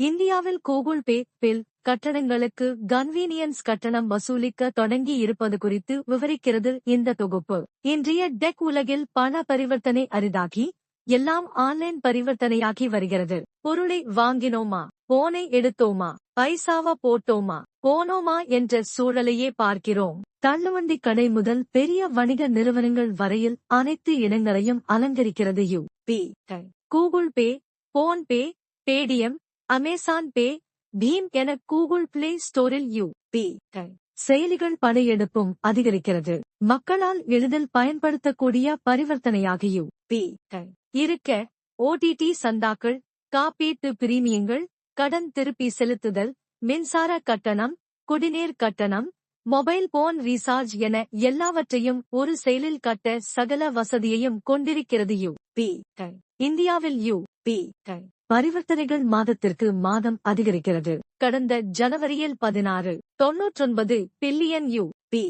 இந்தியாவில் Google Pay bill கட்டணங்களுக்கு convenience கட்டணம் வசூலிக்க தொடங்கி இருப்பது குறித்து விவரிக்கிறது இந்த தொகுப்பு. இன்றைய டெக் உலகில் பண பரிவர்த்தனை அரிதாகி எல்லாம் ஆன்லைன் பரிவர்த்தனையாகி வருகிறது. பொருளை வாங்கினோமா, போனை எடுத்தோமா, பைசாவா போட்டோமா, போனோமா என்ற சூழலையே பார்க்கிறோம். தள்ளுவண்டி கடை முதல் பெரிய வணிக நிறுவனங்கள் வரையில் அனைத்து இடங்களையும் அலங்கரிக்கிறது U P. Google Pay, PhonePe, Paytm, Amazon Pay, BHIM என கூகுள் பிளே ஸ்டோரில் யூ.பி. செயலிகள் படையெடுப்பும் அதிகரிக்கிறது. மக்களால் எளிதில் பயன்படுத்தக்கூடிய பரிவர்த்தனையாக யூ.பி. இருக்க ஓடிடி சந்தாக்கள், காப்பீட்டு பிரீமியங்கள், கடன் திருப்பி செலுத்துதல், மின்சார கட்டணம், குடிநீர் கட்டணம், மொபைல் போன் ரீசார்ஜ் என எல்லாவற்றையும் ஒரு செயலில் கட்ட சகல வசதியையும் கொண்டிருக்கிறது யூ.பி. இந்தியாவில் யூ.பி. பரிவர்த்தனைகள் மாதத்திற்கு மாதம் அதிகரிக்கிறது. கடந்த ஜனவரியில் 16.99 பில்லியன் யூ.பி.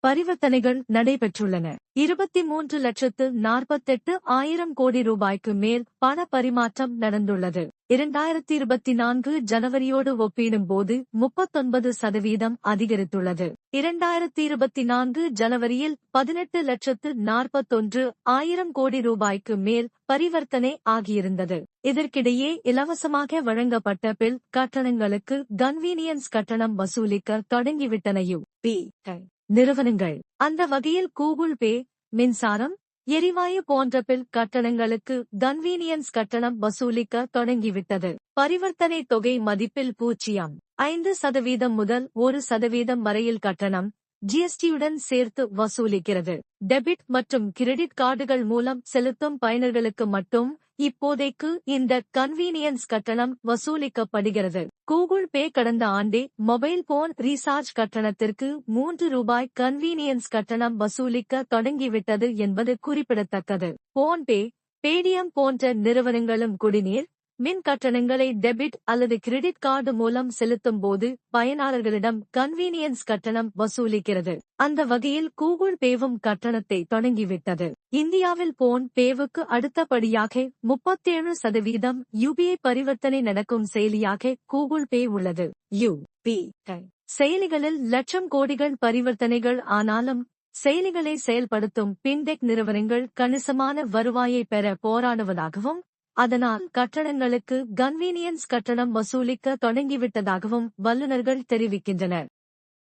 பரிவர்த்தனைகள் நடைபெற்றுள்ளன. 23,48,000 கோடி ரூபாய்க்கு மேல் பண பரிமாற்றம் நடந்துள்ளது. 2024 ஜனவரியோடு ஒப்பிடும்போது 39% அதிகரித்துள்ளது. 2024 ஜனவரியில் 18,41,000 கோடி ரூபாய்க்கு மேல் பரிவர்த்தனை ஆகியிருந்தது. இதற்கிடையே இலவசமாக வழங்கப்பட்ட பில் கட்டணங்களுக்கு கன்வீனியன்ஸ் கட்டணம் வசூலிக்க தொடங்கிவிட்டன யூ.பி. நிறுவனங்கள். அந்த வகையில் கூகுள் பே, மின்சாரம், எரிவாயு போன்ற பில் கட்டணங்களுக்கு கன்வீனியன்ஸ் கட்டணம் வசூலிக்க தொடங்கிவிட்டது. பரிவர்த்தனை தொகை மதிப்பில் 0.5% முதல் 1% வரையில் கட்டணம் ஜிஎஸ்டியுடன் சேர்த்து வசூலிக்கிறது. டெபிட் மற்றும் கிரெடிட் கார்டுகள் மூலம் செலுத்தும் பயனர்களுக்கு மட்டும் இப்போதைக்கு இந்த கன்வீனியன்ஸ் கட்டணம் வசூலிக்கப்படுகிறது. கூகுள் பே கடந்த ஆண்டே மொபைல் போன் ரீசார்ஜ் கட்டணத்திற்கு ரூபாய் கன்வீனியன்ஸ் கட்டணம் வசூலிக்க தொடங்கிவிட்டது என்பது குறிப்பிடத்தக்கது. போன்பே, பேடிஎம் போன்ற நிறுவனங்களும் குடிநீர், மின் கட்டணங்களை டெபிட் அல்லது கிரெடிட் கார்டு மூலம் செலுத்தும் போது பயனாளர்களிடம் கன்வீனியன்ஸ் கட்டணம் வசூலிக்கிறது. அந்த வகையில் கூகுள் பேவும் கட்டணத்தை தொடங்கிவிட்டது. இந்தியாவில் போன் பேவுக்கு அடுத்தபடியாக 37% யுபிஐ பரிவர்த்தனை நடக்கும் செயலியாக கூகுள் பே உள்ளது. யூ.பி. செயலிகளில் லட்சம் கோடிகள் பரிவர்த்தனைகள் ஆனாலும் செயலிகளை செயல்படுத்தும் பின்டெக் நிறுவனங்கள் கணிசமான வருவாயை பெற போராடுவதாகவும் அதனால் கட்டணங்களுக்கு கன்வீனியன்ஸ் கட்டணம் வசூலிக்க தொடங்கிவிட்டதாகவும் வல்லுநர்கள் தெரிவிக்கின்றனர்.